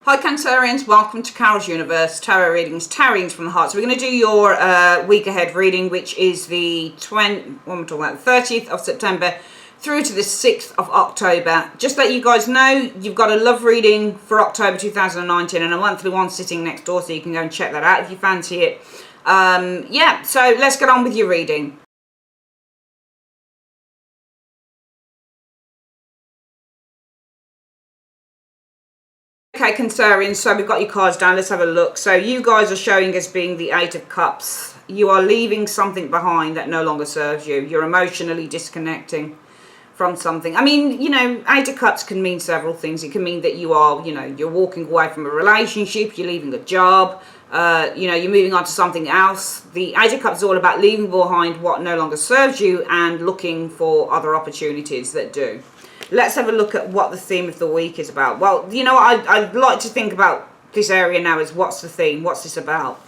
Hi Cancerians, welcome to Carol's Universe, Tarot Readings, from the Heart. So we're going to do your week ahead reading, which is the 30th of September through to the 6th of October. Just to let you guys know, you've got a love reading for October 2019 and a monthly one sitting next door, so you can go and check that out if you fancy it. Yeah, so let's get on with your reading. Okay, Cancerians, so we've got your cards down. Let's have a look. So you guys are showing as being the Eight of Cups. You are leaving something behind that no longer serves you. You're emotionally disconnecting from something. I mean, you know, Eight of Cups can mean several things. It can mean that you are, you know, you're walking away from a relationship, you're leaving a job, you know, you're moving on to something else. The Eight of Cups is all about leaving behind what no longer serves you and looking for other opportunities that do. Let's have a look at what the theme of the week is about. Well, you know, I'd like to think about this area now as what's the theme? What's this about?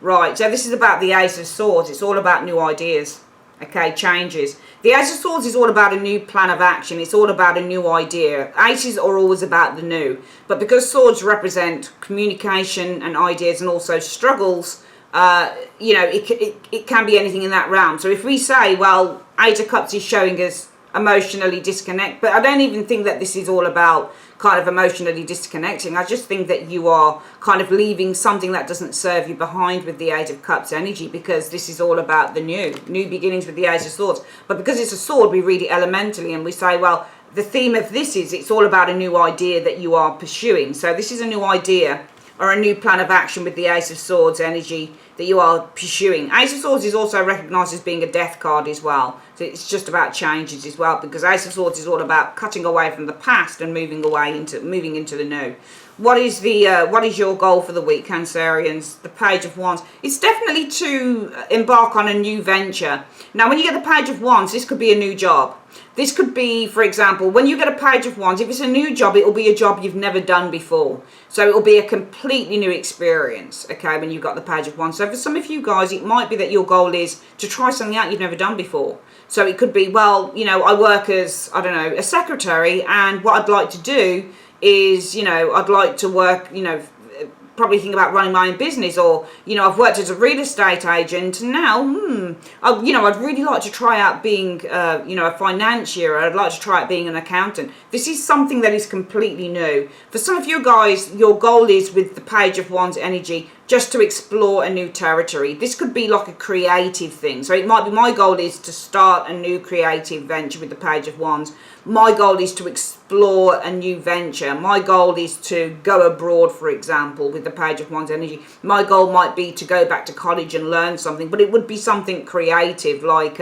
Right, so this is about the Ace of Swords. It's all about new ideas, okay, changes. The Ace of Swords is all about a new plan of action. It's all about a new idea. Aces are always about the new. But because swords represent communication and ideas and also struggles, you know, it can be anything in that realm. So if we say, well, Eight of Cups is showing us emotionally disconnect, but I don't even think that this is all about kind of emotionally disconnecting. I just think that you are kind of leaving something that doesn't serve you behind with the Eight of Cups energy, because this is all about the new beginnings with the Ace of Swords. But because it's a sword, we read it elementally and we say, well, the theme of this is it's all about a new idea that you are pursuing. So this is a new idea or a new plan of action with the Ace of Swords energy that you are pursuing. Ace of Swords is also recognised as being a death card as well. So it's just about changes as well, because Ace of Swords is all about cutting away from the past and moving into the new. What is your goal for the week, Cancerians? The Page of Wands. It's definitely to embark on a new venture. Now, when you get the Page of Wands, this could be a new job. This could be, for example, when you get a Page of Wands, if it's a new job, it will be a job you've never done before. So it will be a completely new experience, okay, when you've got the Page of Wands. So for some of you guys, it might be that your goal is to try something out you've never done before. So it could be, well, you know, I work as, I don't know, a secretary, and what I'd like to do is, you know, I'd like to work, you know, probably think about running my own business, or, you know, I've worked as a real estate agent, and now, you know, I'd really like to try out being, you know, a financier. I'd like to try out being an accountant. This is something that is completely new. For some of you guys, your goal is with the Page of Wands energy just to explore a new territory. This could be like a creative thing. So it might be, my goal is to start a new creative venture with the Page of Wands. My goal is to explore a new venture. My goal is to go abroad, for example, with the Page of Wands energy. My goal might be to go back to college and learn something, but it would be something creative, like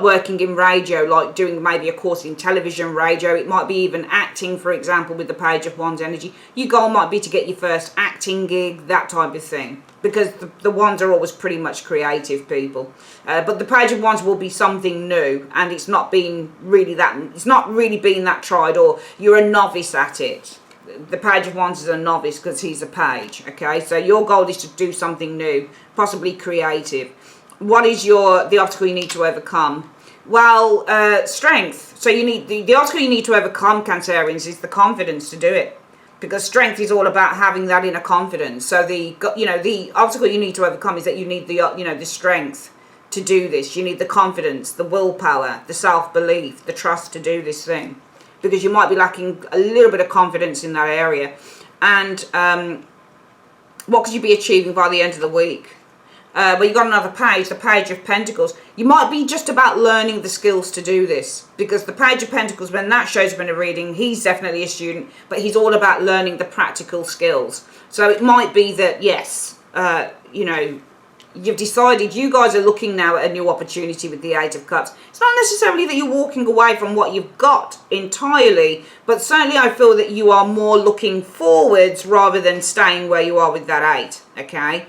working in radio, like doing maybe a course in television, radio. It might be even acting, for example, with the Page of Wands energy. Your goal might be to get your first acting gig, that type of thing, because the Wands are always pretty much creative people. But the Page of Wands will be something new, and it's not really been that tried, or you're a novice at it. The Page of Wands is a novice because he's a page, okay? So your goal is to do something new, possibly creative. What is the obstacle you need to overcome? Well, strength. So you need the obstacle you need to overcome, Cancerians, is the confidence to do it, because strength is all about having that inner confidence. So the obstacle you need to overcome is that you need the strength to do this. You need the confidence, the willpower, the self-belief, the trust to do this thing, because you might be lacking a little bit of confidence in that area. And what could you be achieving by the end of the week? Well, you've got another page, the Page of Pentacles. You might be just about learning the skills to do this, because the Page of Pentacles, when that shows up in a reading, he's definitely a student, but he's all about learning the practical skills. So it might be that, yes, you know, you've decided, you guys are looking now at a new opportunity with the Eight of Cups. It's not necessarily that you're walking away from what you've got entirely, but certainly I feel that you are more looking forwards rather than staying where you are with that Eight, okay?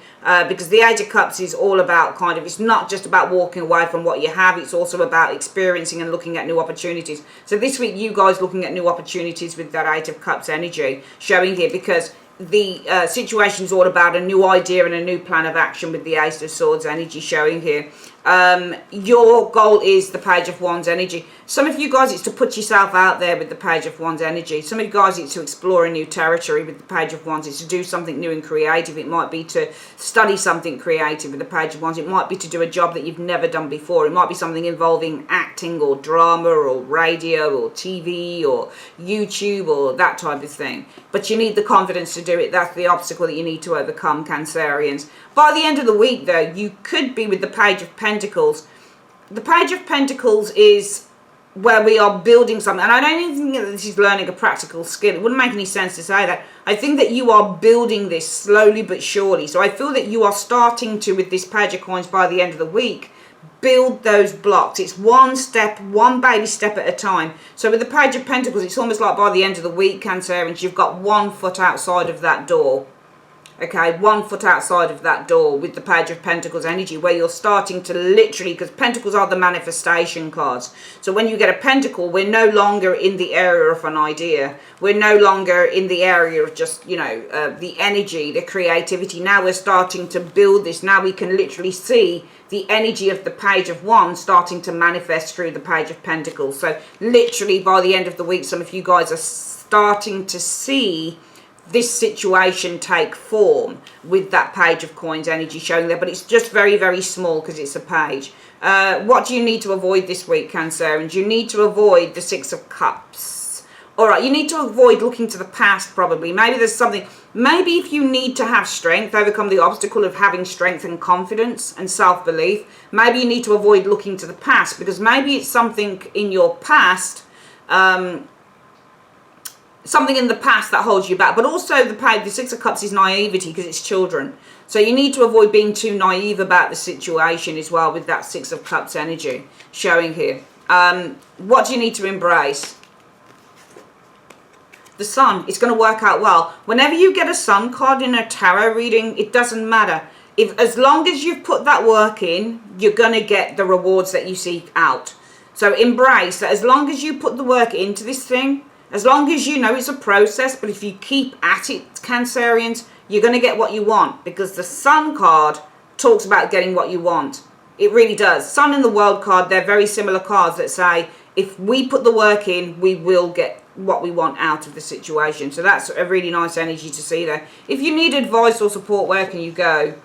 Because the Eight of Cups is all about kind of, it's not just about walking away from what you have, it's also about experiencing and looking at new opportunities. So this week, you guys looking at new opportunities with that Eight of Cups energy showing here, because the situation is all about a new idea and a new plan of action with the Ace of Swords energy showing here. Your goal is the Page of Wands energy. Some of you guys, it's to put yourself out there with the Page of Wands energy. Some of you guys, it's to explore a new territory with the Page of Wands. It's to do something new and creative. It might be to study something creative with the Page of Wands. It might be to do a job that you've never done before. It might be something involving acting or drama or radio or TV or YouTube or that type of thing. But you need the confidence to do it. That's the obstacle that you need to overcome, Cancerians. By the end of the week, though, you could be with the Page of Pentacles. The Page of Pentacles is where we are building something, and I don't even think that this is learning a practical skill. It wouldn't make any sense to say that. I think that you are building this slowly but surely. So I feel that you are starting to, with this Page of Coins by the end of the week, build those blocks. It's one step, one baby step at a time. So with the Page of Pentacles, it's almost like by the end of the week, Cancerians, you've got 1 foot outside of that door. Okay, 1 foot outside of that door with the Page of Pentacles energy, where you're starting to literally, because Pentacles are the manifestation cards. So when you get a Pentacle, we're no longer in the area of an idea. We're no longer in the area of just, you know, the energy, the creativity. Now we're starting to build this. Now we can literally see the energy of the Page of Wands starting to manifest through the Page of Pentacles. So literally by the end of the week, some of you guys are starting to see this situation take form with that Page of Coins energy showing there, but it's just very, very small because it's a page. What do you need to avoid this week, Cancerians? You need to avoid the 6 of Cups. All right, you need to avoid looking to the past, probably. Maybe there's something, maybe if you need to have strength, overcome the obstacle of having strength and confidence and self-belief, maybe you need to avoid looking to the past, because maybe it's something in your past, something in the past that holds you back. But also the 6 of Cups is naivety, because it's children. So you need to avoid being too naive about the situation as well with that 6 of Cups energy showing here. What do you need to embrace? The Sun. It's going to work out well. Whenever you get a Sun card in a tarot reading, it doesn't matter. As long as you've put that work in, you're going to get the rewards that you seek out. So embrace that. As long as you put the work into this thing, as long as you know it's a process, but if you keep at it, Cancerians, you're going to get what you want, because the Sun card talks about getting what you want. It really does. Sun and the World card, they're very similar cards that say, if we put the work in, we will get what we want out of the situation. So that's a really nice energy to see there. If you need advice or support, where can you go?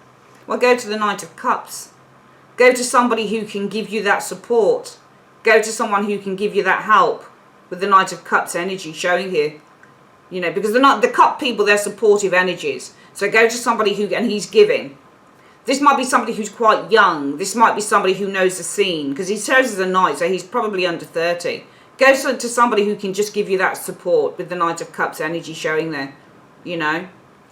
Well, go to the Knight of Cups. Go to somebody who can give you that support. Go to someone who can give you that help. With the Knight of Cups energy showing here, you know, because the Cup people, they're supportive energies. So go to somebody who, and he's giving. This might be somebody who's quite young. This might be somebody who knows the scene, because he shows as a knight, so he's probably under 30. Go to somebody who can just give you that support with the Knight of Cups energy showing there, you know.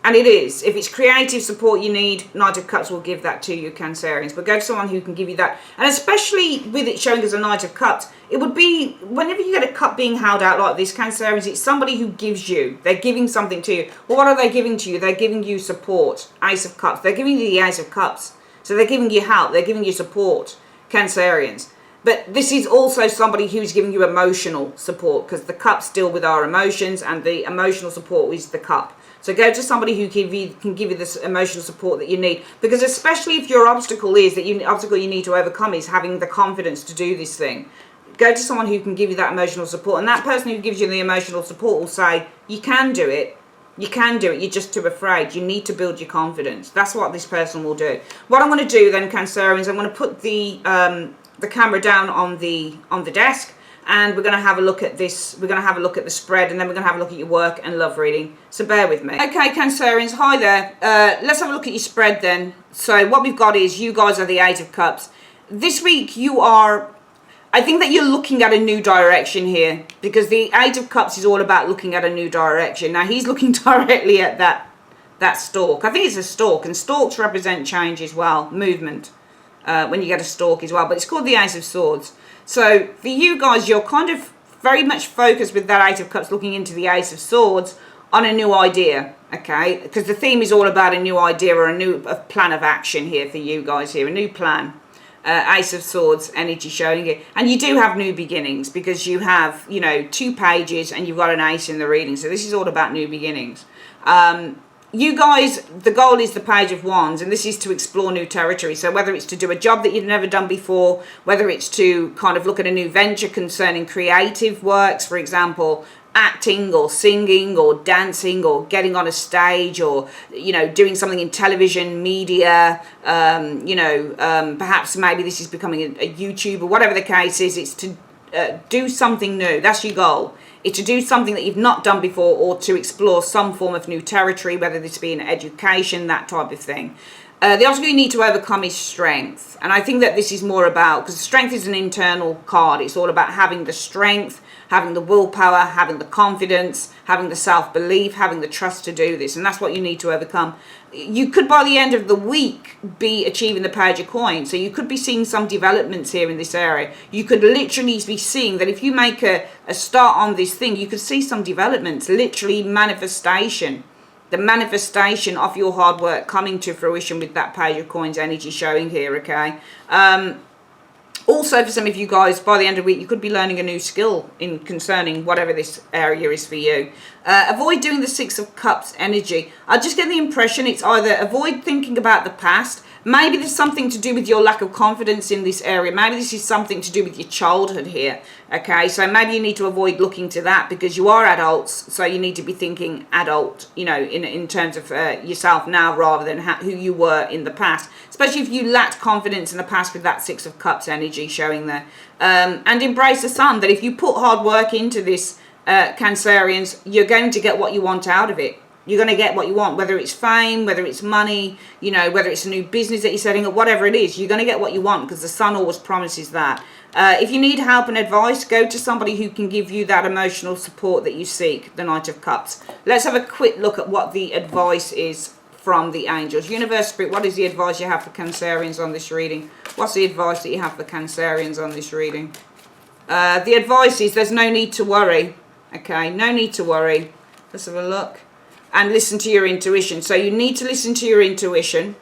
And it is. If it's creative support you need, Knight of Cups will give that to you, Cancerians. But go to someone who can give you that. And especially with it showing as a Knight of Cups, it would be, whenever you get a cup being held out like this, Cancerians, it's somebody who gives you. They're giving something to you. Well, what are they giving to you? They're giving you support. Ace of Cups. They're giving you the Ace of Cups. So they're giving you help. They're giving you support, Cancerians. But this is also somebody who's giving you emotional support, because the cups deal with our emotions, and the emotional support is the cup. So go to somebody who can give you this emotional support that you need, because especially if your obstacle is obstacle you need to overcome is having the confidence to do this thing. Go to someone who can give you that emotional support, and that person who gives you the emotional support will say, you can do it. You can do it. You're just too afraid. You need to build your confidence. That's what this person will do. What I'm going to do then, Cancerians, I'm going to put the camera down on the desk, and we're going to have a look at this. We're going to have a look at the spread, and then we're going to have a look at your work and love reading. So bear with me. Okay, Cancerians, hi there. Let's have a look at your spread then. So what we've got is you guys are the 8 of Cups. This week you are, I think that you're looking at a new direction here, because the 8 of Cups is all about looking at a new direction. Now he's looking directly at that stalk. I think it's a stalk, and stalks represent change as well, movement. When you get a stalk as well, but it's called the Ace of Swords. So for you guys, you're kind of very much focused with that 8 of Cups looking into the Ace of Swords on a new idea, okay? Because the theme is all about a new idea or a plan of action here for you guys here, a new plan. Ace of Swords energy showing it. And you do have new beginnings, because you have, you know, 2 pages and you've got an ace in the reading. So this is all about new beginnings. you guys, the goal is the Page of Wands, and this is to explore new territory. So whether it's to do a job that you've never done before, whether it's to kind of look at a new venture concerning creative works, for example, acting or singing or dancing or getting on a stage, or, you know, doing something in television, media, perhaps maybe this is becoming a YouTuber, whatever the case is, it's to do something new. That's your goal. It's to do something that you've not done before, or to explore some form of new territory, whether this be in education, that type of thing. The obstacle you need to overcome is strength. And I think that this is more about, because strength is an internal card. It's all about having the strength, having the willpower, having the confidence, having the self-belief, having the trust to do this. And that's what you need to overcome. You could, by the end of the week, be achieving the Page of Coins. So you could be seeing some developments here in this area. You could literally be seeing that if you make a start on this thing, you could see some developments, literally manifestation. The manifestation of your hard work coming to fruition with that Page of Coins energy showing here, okay? Also, for some of you guys, by the end of the week, you could be learning a new skill in concerning whatever this area is for you. Avoid doing the Six of Cups energy. I just get the impression it's either avoid thinking about the past. Maybe there's something to do with your lack of confidence in this area. Maybe this is something to do with your childhood here. Okay, so maybe you need to avoid looking to that, because you are adults. So you need to be thinking adult, you know, in terms of yourself now, rather than who you were in the past. Especially if you lacked confidence in the past with that Six of Cups energy showing there. And embrace the sun, that if you put hard work into this, Cancerians, you're going to get what you want out of it. You're going to get what you want, whether it's fame, whether it's money, you know, whether it's a new business that you're setting up, whatever it is, you're going to get what you want, because the sun always promises that. If you need help and advice, go to somebody who can give you that emotional support that you seek, the Knight of Cups. Let's have a quick look at what the advice is from the angels. Universe, Spirit, what is the advice you have for Cancerians on this reading? What's the advice that you have for Cancerians on this reading? The advice is there's no need to worry. Okay, no need to worry. Let's have a look. And listen to your intuition. So you need to listen to your intuition.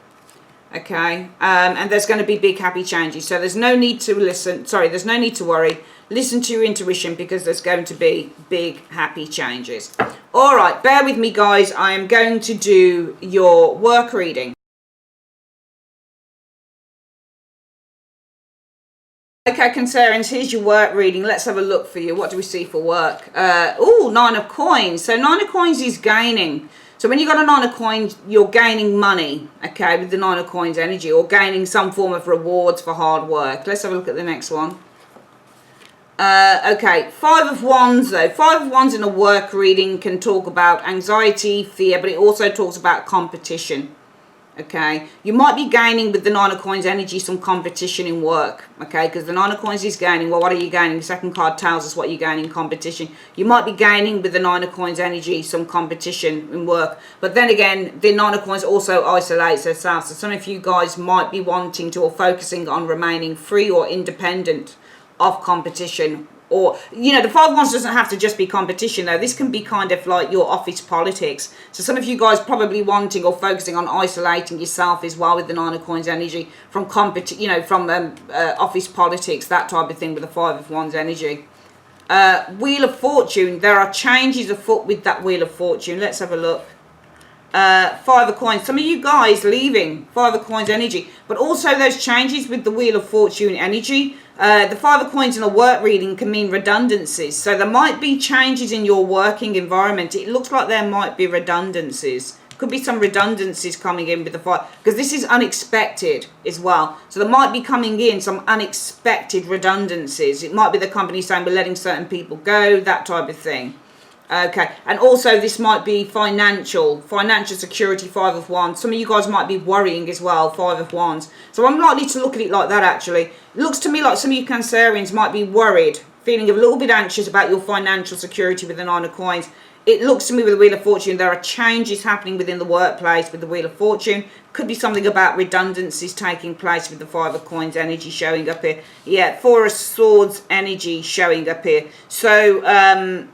Okay, and there's going to be big happy changes. So there's no need to there's no need to worry. Listen to your intuition, because there's going to be big happy changes. All right, bear with me, guys. I am going to do your work reading. Okay, Cancerians, here's your work reading. Let's have a look for you. What do we see for work? Nine of Coins. So Nine of Coins is gaining. So when you got a Nine of Coins, you're gaining money, okay, with the Nine of Coins energy, or gaining some form of rewards for hard work. Let's have a look at the next one. Okay, Five of Wands, though. Five of Wands in a work reading can talk about anxiety, fear, but it also talks about competition. Okay, you might be gaining with the Nine of Coins energy some competition in work, okay, because the Nine of Coins is gaining. Well, what are you gaining? The second card tells us what you're gaining, competition. You might be gaining with the Nine of Coins energy some competition in work, but then again, the Nine of Coins also isolates herself, so some of you guys might be wanting to, or focusing on remaining free or independent of competition. Or, you know, the Five of Wands doesn't have to just be competition, though. This can be kind of like your office politics. So some of you guys probably wanting or focusing on isolating yourself as well with the Nine of Coins energy from office politics, that type of thing, with the Five of Wands energy. Wheel of Fortune. There are changes afoot with that Wheel of Fortune. Let's have a look. Five of Coins. Some of you guys leaving Five of Coins energy, but also those changes with the Wheel of Fortune energy. The Five of Coins in a work reading can mean redundancies. So there might be changes in your working environment. It looks like there might be redundancies. Could be some redundancies coming in with the Five, because this is unexpected as well. So there might be coming in some unexpected redundancies. It might be the company saying we're letting certain people go, that type of thing. Okay, and also this might be financial security, Five of Wands. Some of you guys might be worrying as well, Five of Wands. So I'm likely to look at it like that, actually. It looks to me like some of you Cancerians might be worried, feeling a little bit anxious about your financial security with the Nine of Coins. It looks to me with the Wheel of Fortune, there are changes happening within the workplace with the Wheel of Fortune. Could be something about redundancies taking place with the Five of Coins energy showing up here. Yeah, Four of Swords energy showing up here. So,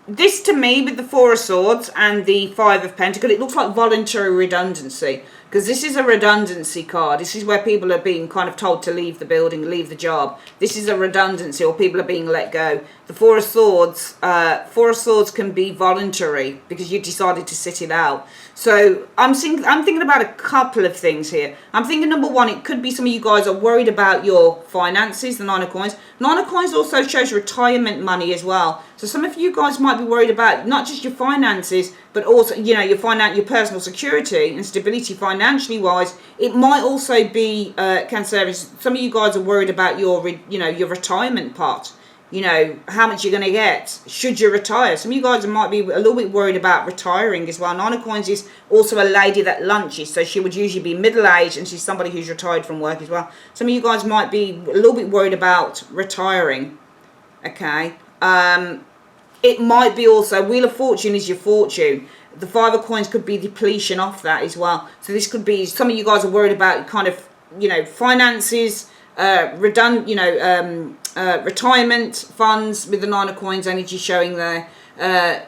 this to me with the Four of Swords and the Five of Pentacles, it looks like voluntary redundancy. because this is a redundancy card. This is where people are being kind of told to leave the building, leave the job. This is a redundancy, or people are being let go. The Four of Swords can be voluntary because you decided to sit it out. So I'm thinking about a couple of things here. I'm thinking, number one, it could be some of you guys are worried about your finances, the Nine of Coins. Nine of Coins also shows retirement money as well. So some of you guys might be worried about not just your finances, but also, you know, your personal security and stability financially wise. It might also be, Cancerians, some of you guys are worried about your retirement part. You know, how much you're going to get should you retire. Some of you guys might be a little bit worried about retiring as well. Nine of Coins is also a lady that lunches, so she would usually be middle-aged, and she's somebody who's retired from work as well. Some of you guys might be a little bit worried about retiring, okay? It might be also, Wheel of Fortune is your fortune. The Five of Coins could be depletion off that as well. So this could be, some of you guys are worried about kind of, you know, finances, retirement funds with the Nine of Coins energy showing there,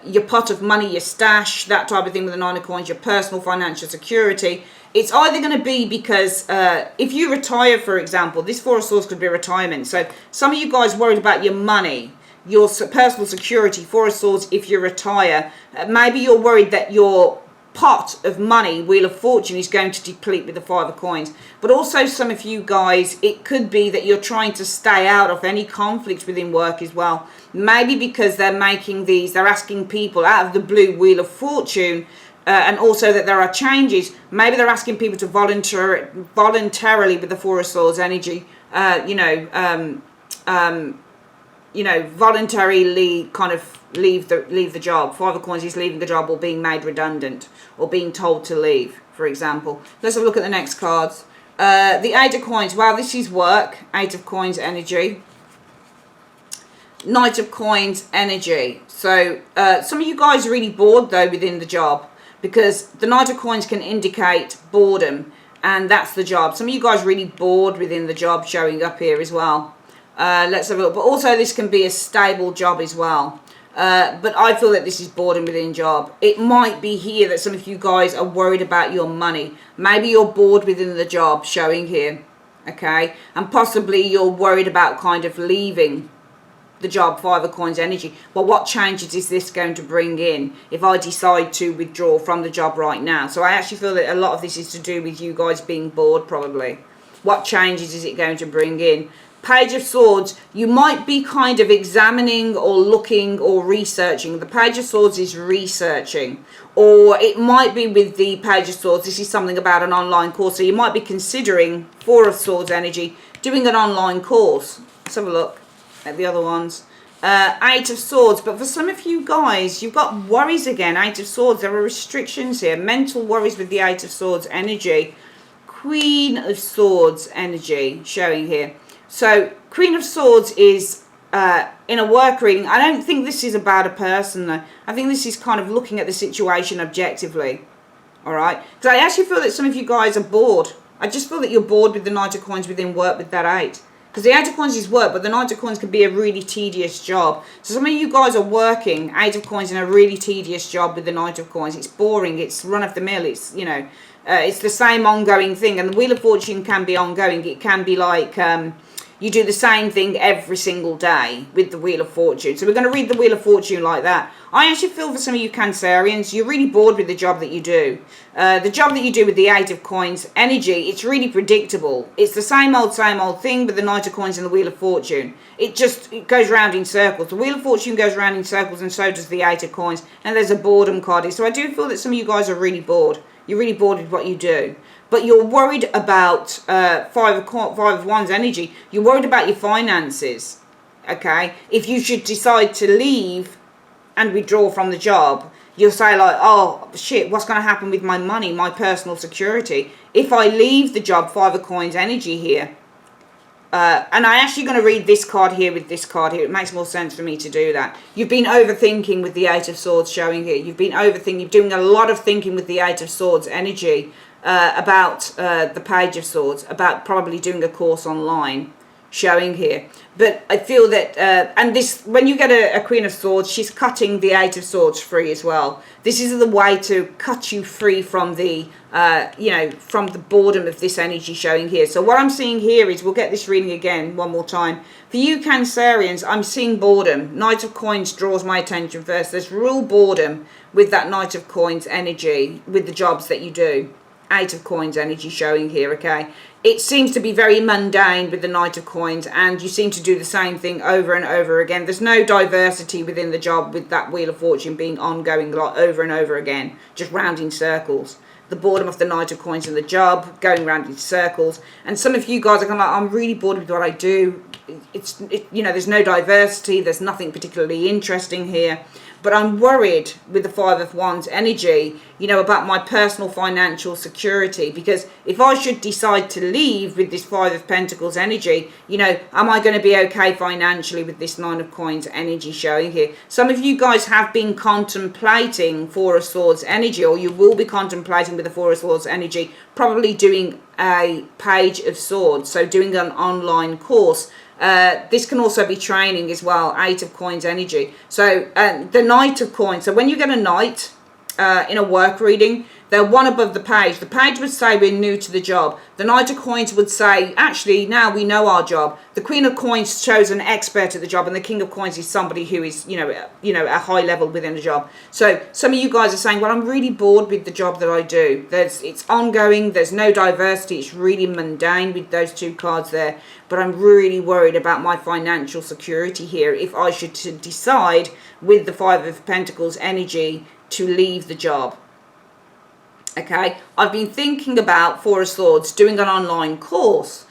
your pot of money, your stash, that type of thing with the Nine of Coins, your personal financial security. It's either going to be because if you retire, for example, this Four of Swords could be retirement. So some of you guys worried about your money, your personal security, Four of Swords, if you retire. Maybe you're worried that your pot of money, Wheel of Fortune, is going to deplete with the Five of Coins. But also some of you guys, it could be that you're trying to stay out of any conflicts within work as well. Maybe because they're making these, they're asking people out of the blue, Wheel of Fortune, and also that there are changes. Maybe they're asking people to voluntarily with the Four of Swords energy, voluntarily kind of leave the job. Five of Coins is leaving the job or being made redundant or being told to leave, for example. Let's have a look at the next cards. The Eight of Coins. Wow, this is work. Eight of Coins energy. Knight of Coins energy. So some of you guys are really bored though within the job, because the Knight of Coins can indicate boredom, and that's the job. Some of you guys are really bored within the job showing up here as well. Let's have a look. But also this can be a stable job as well. But I feel that this is boredom within job. It might be here that some of you guys are worried about your money. Maybe you're bored within the job showing here. Okay. And possibly you're worried about kind of leaving the job. Five of Coins energy. Well, what changes is this going to bring in if I decide to withdraw from the job right now? So I actually feel that a lot of this is to do with you guys being bored probably. What changes is it going to bring in? Page of Swords, you might be kind of examining or looking or researching. The Page of Swords is researching. Or it might be with the Page of Swords, this is something about an online course. So you might be considering, Four of Swords energy, doing an online course. Let's have a look at the other ones. Eight of Swords, but for some of you guys, you've got worries again. Eight of Swords, there are restrictions here. Mental worries with the Eight of Swords energy. Queen of Swords energy showing here. So, Queen of Swords is in a work reading. I don't think this is about a person, though. I think this is kind of looking at the situation objectively. Alright? Because I actually feel that some of you guys are bored. I just feel that you're bored with the Knight of Coins within work with that Eight. Because the Eight of Coins is work, but the Knight of Coins can be a really tedious job. So some of you guys are working Eight of Coins in a really tedious job with the Knight of Coins. It's boring. It's run of the mill. It's, you know, it's the same ongoing thing. And the Wheel of Fortune can be ongoing. It can be like... you do the same thing every single day with the Wheel of Fortune. So we're going to read the Wheel of Fortune like that. I actually feel for some of you Cancerians, you're really bored with the job that you do. The job that you do with the Eight of Coins energy, it's really predictable. It's the same old thing with the Knight of Coins and the Wheel of Fortune. It goes round in circles. The Wheel of Fortune goes round in circles, and so does the Eight of Coins. And there's a boredom card here. So I do feel that some of you guys are really bored. You're really bored with what you do. But you're worried about Five of Wands energy. You're worried about your finances, okay? If you should decide to leave and withdraw from the job, you'll say like, oh, shit, what's going to happen with my money, my personal security? If I leave the job, Five of Coins energy here. And I'm actually going to read this card here with this card here. It makes more sense for me to do that. You've been overthinking with the Eight of Swords showing here. You've been overthinking. You're doing a lot of thinking with the Eight of Swords energy. About the Page of Swords, about probably doing a course online showing here. But I feel that, and this, when you get a Queen of Swords, she's cutting the Eight of Swords free as well. This is the way to cut you free from the, from the boredom of this energy showing here. So what I'm seeing here is, we'll get this reading again one more time. For you Cancerians, I'm seeing boredom. Knight of Coins draws my attention first. There's real boredom with that Knight of Coins energy, with the jobs that you do. Eight of Coins energy showing here, okay? It seems to be very mundane with the Knight of Coins, and you seem to do the same thing over and over again. There's no diversity within the job, with that Wheel of Fortune being ongoing like over and over again, just round in circles. The boredom of the Knight of Coins in the job, going round in circles. And some of you guys are kind of like, I'm really bored with what I do. There's no diversity, there's nothing particularly interesting here. But I'm worried with the Five of Wands energy, about my personal financial security. Because if I should decide to leave with this Five of Pentacles energy, am I going to be okay financially with this Nine of Coins energy showing here? Some of you guys have been contemplating Four of Swords energy, or you will be contemplating with the Four of Swords energy, probably doing a Page of Swords, so doing an online course. This can also be training as well, Eight of Coins energy. So the Knight of Coins, so when you get a Knight in a work reading, they're one above the page. The page would say we're new to the job. The Knight of Coins would say, actually, now we know our job. The Queen of Coins shows an expert at the job, and the King of Coins is somebody who is, a high level within the job. So some of you guys are saying, well, I'm really bored with the job that I do. It's ongoing. There's no diversity. It's really mundane with those two cards there. But I'm really worried about my financial security here if I should decide with the Five of Pentacles energy to leave the job. Okay, I've been thinking about Four of Swords, doing an online course,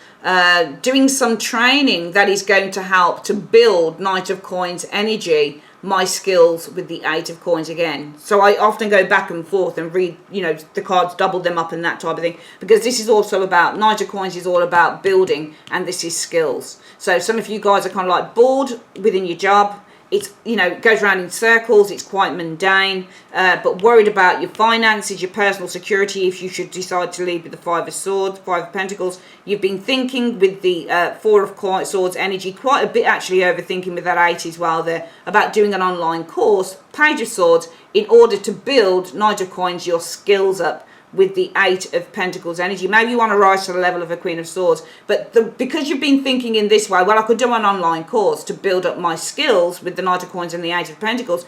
doing some training that is going to help to build Knight of Coins energy, my skills with the Eight of Coins again. So I often go back and forth and read, the cards, double them up and that type of thing, because this is also about, Knight of Coins is all about building, and this is skills. So some of you guys are kind of like bored within your job. It's, it goes around in circles. It's quite mundane, but worried about your finances, your personal security if you should decide to leave with the Five of Swords, Five of Pentacles. You've been thinking with the Four of Swords energy, quite a bit actually overthinking with that Eight as well there, about doing an online course, Page of Swords, in order to build, Knight of Coins, your skills up with the Eight of Pentacles energy. Maybe you want to rise to the level of a Queen of Swords, but because you've been thinking in this way, well, I could do an online course to build up my skills with the Knight of Coins and the Eight of Pentacles.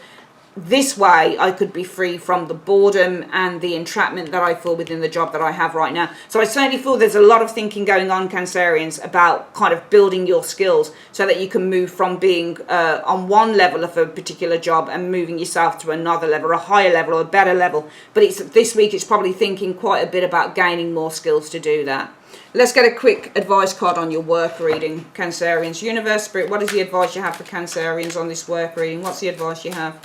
This way I could be free from the boredom and the entrapment that I feel within the job that I have right now. So I certainly feel there's a lot of thinking going on, Cancerians, about kind of building your skills so that you can move from being on one level of a particular job and moving yourself to another level, a higher level or a better level. But this week it's probably thinking quite a bit about gaining more skills to do that. Let's get a quick advice card on your work reading, Cancerians. Universe, Spirit, what is the advice you have for Cancerians on this work reading? What's the advice you have?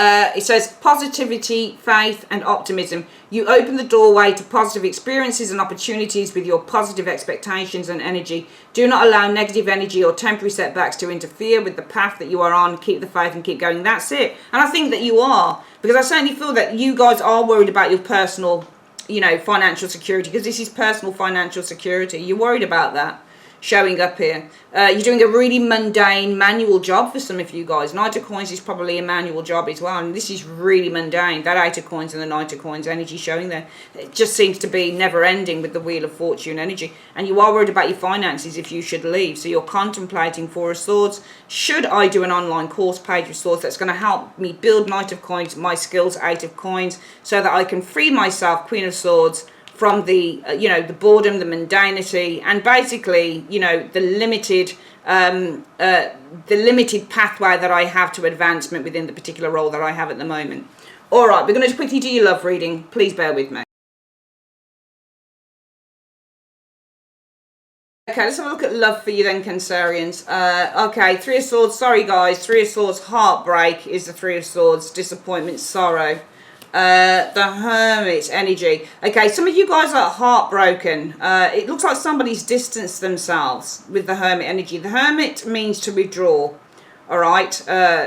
It says positivity, faith and optimism. You open the doorway to positive experiences and opportunities with your positive expectations and energy. Do not allow negative energy or temporary setbacks to interfere with the path that you are on. Keep the faith and keep going. That's it. And I think that you are, because I certainly feel that you guys are worried about your personal, financial security, because this is personal financial security. You're worried about that showing up here. You're doing a really mundane manual job for some of you guys. Knight of Coins is probably a manual job as well, and this is really mundane. That Eight of Coins and the Knight of Coins energy showing there, it just seems to be never ending with the Wheel of Fortune energy. And you are worried about your finances if you should leave, so you're contemplating Four of Swords. Should I do an online course, Page of Swords, that's going to help me build Knight of Coins, my skills, Eight of Coins, so that I can free myself, Queen of Swords, from the the boredom, the mundanity, and basically the limited pathway that I have to advancement within the particular role that I have at the moment. All right, we're going to quickly do your love reading. Please bear with me. Okay, let's have a look at love for you then, Cancerians. Okay, Three of Swords. Sorry guys, Three of Swords. Heartbreak is the Three of Swords. Disappointment, sorrow. The Hermit energy. Okay, some of you guys are heartbroken. It looks like somebody's distanced themselves with the Hermit energy. The Hermit means to withdraw. all right,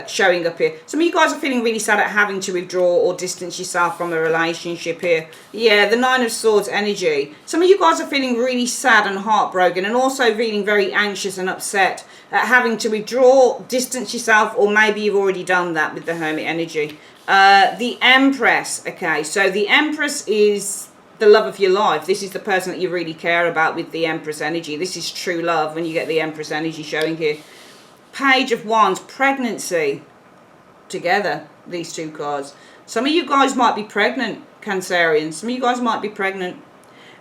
showing up here. Some of you guys are feeling really sad at having to withdraw or distance yourself from a relationship here. Yeah, the Nine of Swords energy. Some of you guys are feeling really sad and heartbroken, and also feeling very anxious and upset at having to withdraw, distance yourself, or maybe you've already done that with the Hermit energy. The Empress, okay, so the Empress is the love of your life. This is the person that you really care about with the Empress energy. This is true love when you get the Empress energy showing here. Page of Wands, pregnancy, together, these two cards. Some of you guys might be pregnant, Cancerians. Some of you guys might be pregnant.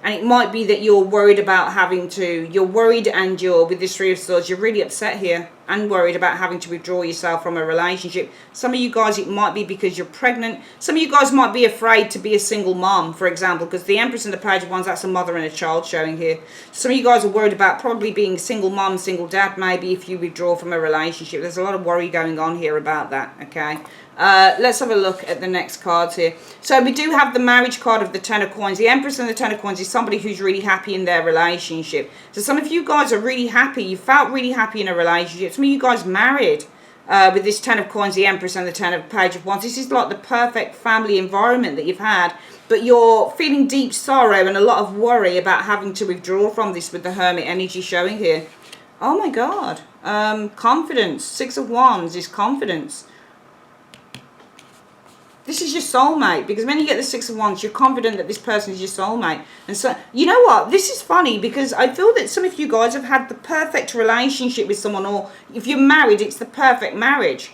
And it might be that you're worried about having to, you're worried and you're, with this Three of Swords, you're really upset here and worried about having to withdraw yourself from a relationship. Some of you guys, it might be because you're pregnant. Some of you guys might be afraid to be a single mom, for example, because the Empress and the Page of Wands, that's a mother and a child showing here. Some of you guys are worried about probably being a single mom, single dad, maybe if you withdraw from a relationship. There's a lot of worry going on here about that, okay? Let's have a look at the next cards here. So we do have the marriage card of the Ten of Coins. The Empress and the Ten of Coins is somebody who's really happy in their relationship. So some of you guys are really happy. You felt really happy in a relationship. Some of you guys married with this Ten of Coins, the Empress and the Ten of Page of Wands. This is like the perfect family environment that you've had. But you're feeling deep sorrow and a lot of worry about having to withdraw from this with the Hermit energy showing here. Oh my God. Confidence. Six of Wands is confidence. This is your soulmate, because when you get the Six of Wands, you're confident that this person is your soulmate. And so, you know what? This is funny, because I feel that some of you guys have had the perfect relationship with someone, or if you're married, it's the perfect marriage.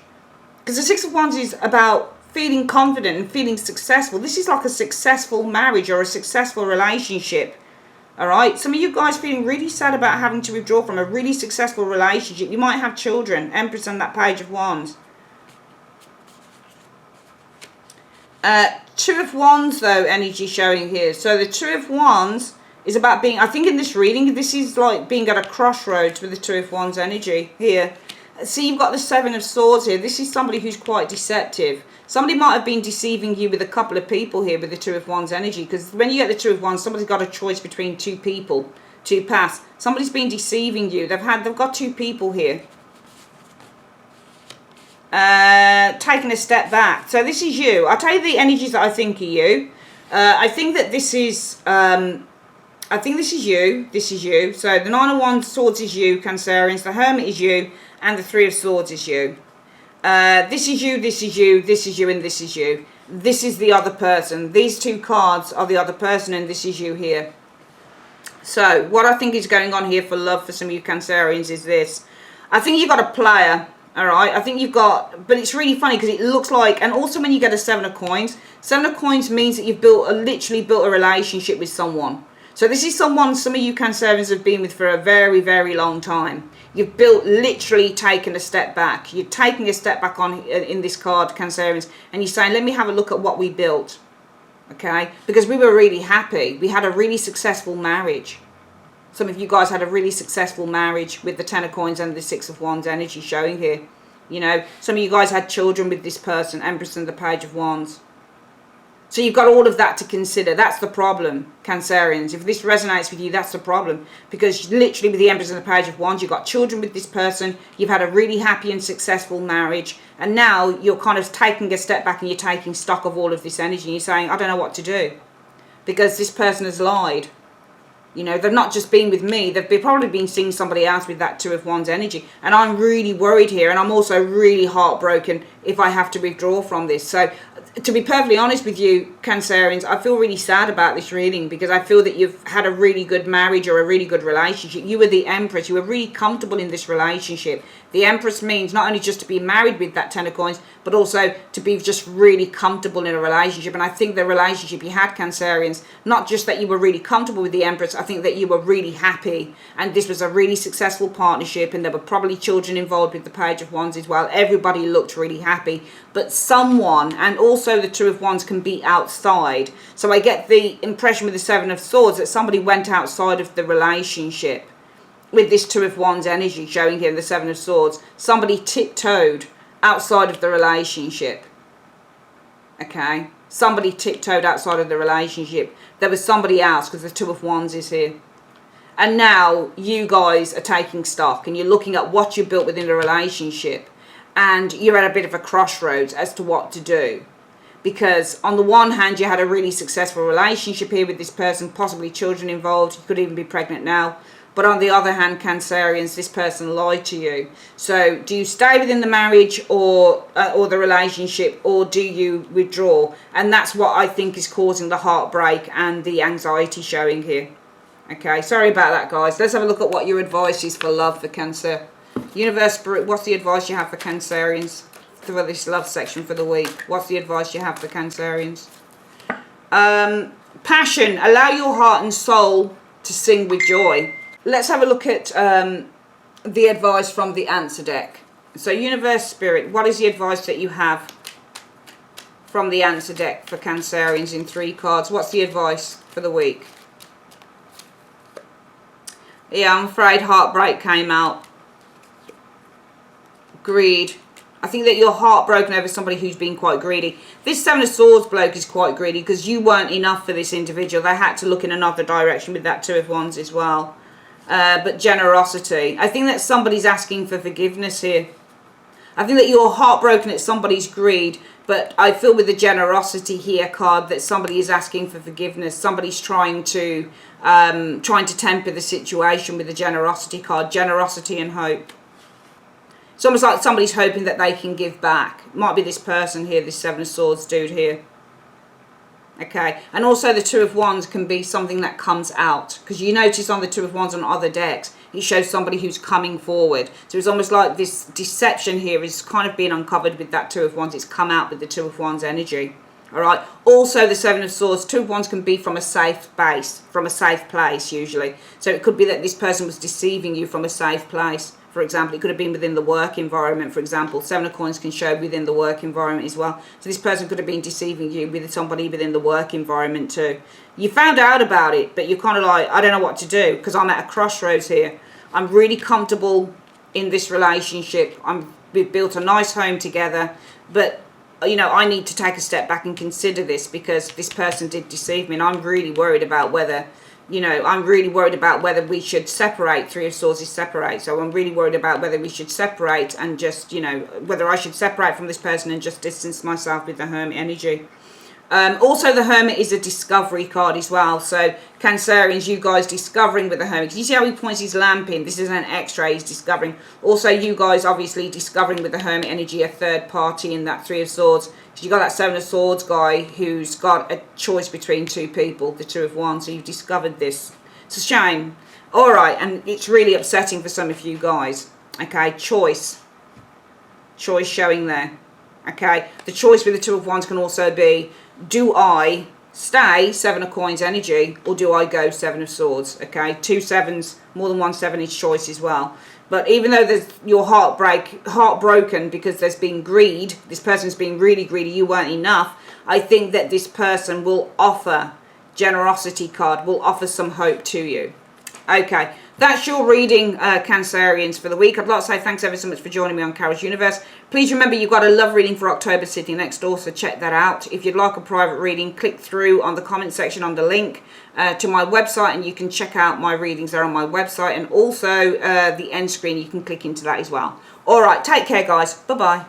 Because the Six of Wands is about feeling confident and feeling successful. This is like a successful marriage or a successful relationship. All right? Some of you guys feeling really sad about having to withdraw from a really successful relationship. You might have children, Empress and that Page of Wands. Two of Wands, though, energy showing here. So the Two of Wands is about being, I think in this reading, this is like being at a crossroads with the Two of Wands energy here. See, you've got the Seven of Swords here. This is somebody who's quite deceptive. Somebody might have been deceiving you with a couple of people here with the Two of Wands energy, because when you get the Two of Wands, somebody's got a choice between two people, two paths. Somebody's been deceiving you. They've got two people here. Taking a step back. So this is you. I'll tell you the energies that I think are you. I think that this is you. This is you. So the Nine of Wands Swords is you, Cancerians. The Hermit is you, and the Three of Swords is you. This is you, this is you, this is you, and this is you. This is the other person. These two cards are the other person, and this is you here. So what I think is going on here for love for some of you Cancerians is this. I think you've got a player. All right, I think you've got, but it's really funny because it looks like, and also when you get a Seven of Coins means that you've literally built a relationship with someone. So this is someone some of you Cancerians have been with for a very, very long time. You've literally taken a step back. You're taking a step back in this card, Cancerians, and you're saying, let me have a look at what we built, okay? Because we were really happy. We had a really successful marriage. Some of you guys had a really successful marriage with the Ten of Coins and the Six of Wands energy showing here. You know, some of you guys had children with this person, Empress and the Page of Wands. So you've got all of that to consider. That's the problem, Cancerians. If this resonates with you, that's the problem. Because literally with the Empress and the Page of Wands, you've got children with this person. You've had a really happy and successful marriage. And now you're kind of taking a step back and you're taking stock of all of this energy. And you're saying, I don't know what to do. Because this person has lied. You know, they've not just been with me, they've probably been seeing somebody else with that Two of Wands energy. And I'm really worried here, and I'm also really heartbroken if I have to withdraw from this. So, to be perfectly honest with you, Cancerians, I feel really sad about this reading, because I feel that you've had a really good marriage or a really good relationship. You were the Empress. You were really comfortable in this relationship. The Empress means not only just to be married with that Ten of Coins, but also to be just really comfortable in a relationship. And I think the relationship you had, Cancerians, not just that you were really comfortable with the Empress, I think that you were really happy. And this was a really successful partnership, and there were probably children involved with the Page of Wands as well. Everybody looked really happy. But someone, and also the Two of Wands can be outside. So I get the impression with the Seven of Swords that somebody went outside of the relationship. With this Two of Wands energy showing here, the Seven of Swords, somebody tiptoed outside of the relationship. Okay, somebody tiptoed outside of the relationship. There was somebody else, because the Two of Wands is here. And now you guys are taking stock and you're looking at what you built within the relationship. and you're at a bit of a crossroads as to what to do. Because on the one hand, you had a really successful relationship here with this person, possibly children involved, you could even be pregnant now. But on the other hand, Cancerians, this person lied to you. So do you stay within the marriage or the relationship, or do you withdraw? And that's what I think is causing the heartbreak and the anxiety showing here. Okay, sorry about that, guys. Let's have a look at what your advice is for love for Cancer. Universe, Spirit, what's the advice you have for Cancerians for this love section for the week? What's the advice you have for Cancerians? Passion, allow your heart and soul to sing with joy. Let's have a look at the advice from the answer deck. So Universe, Spirit, what is the advice that you have from the answer deck for Cancerians in 3 cards? What's the advice for the week? Yeah, I'm afraid heartbreak came out. Greed. I think that you're heartbroken over somebody who's been quite greedy. This 7 of Swords bloke is quite greedy because you weren't enough for this individual. They had to look in another direction with that 2 of Wands as well. But generosity. I think that somebody's asking for forgiveness here. I think that you're heartbroken at somebody's greed, but I feel with the generosity here card that somebody is asking for forgiveness. Somebody's trying to temper the situation with the generosity card. Generosity and hope. It's almost like somebody's hoping that they can give back. It might be this person here, this 7 of Swords dude here. Okay, and also the 2 of Wands can be something that comes out, because you notice on the 2 of Wands on other decks it shows somebody who's coming forward. So it's almost like this deception here is kind of being uncovered with that 2 of Wands. It's come out with the 2 of Wands energy. All right, also the 7 of Swords, 2 of Wands can be from a safe base, from a safe place usually. So it could be that this person was deceiving you from a safe place. For example, it could have been within the work environment, for example. 7 of Coins can show within the work environment as well. So this person could have been deceiving you with somebody within the work environment too. You found out about it, but you're kind of like, I don't know what to do because I'm at a crossroads here. I'm really comfortable in this relationship. We've built a nice home together, but you know, I need to take a step back and consider this because this person did deceive me, and I'm really worried about whether... You know, I'm really worried about whether we should separate. 3 of Swords is separate. So I'm really worried about whether we should separate and just, you know, whether I should separate from this person and just distance myself with the Hermit energy. Also, the Hermit is a discovery card as well. So, Cancerians, you guys discovering with the Hermit. You see how he points his lamp in? This is an X-ray he's discovering. Also, you guys obviously discovering with the Hermit energy a third party in that 3 of Swords. So you got that 7 of Swords guy who's got a choice between 2 people, the 2 of Wands. So you've discovered this. It's a shame. All right, and it's really upsetting for some of you guys. Okay, choice. Choice showing there. Okay, the choice with the 2 of Wands can also be, do I stay 7 of Coins energy or do I go 7 of Swords? Okay, 2 7s, more than 1 7 is choice as well. But even though there's your heartbroken because there's been greed, this person's been really greedy, you weren't enough, I think that this person will offer, generosity card, will offer some hope to you. Okay, that's your reading, Cancerians, for the week. I'd like to say thanks ever so much for joining me on Carol's Universe. Please remember you've got a love reading for October sitting next door, so check that out. If you'd like a private reading, click through on the comment section on the link to my website, and you can check out my readings there on my website, and also the end screen, you can click into that as well. All right, take care, guys. Bye-bye.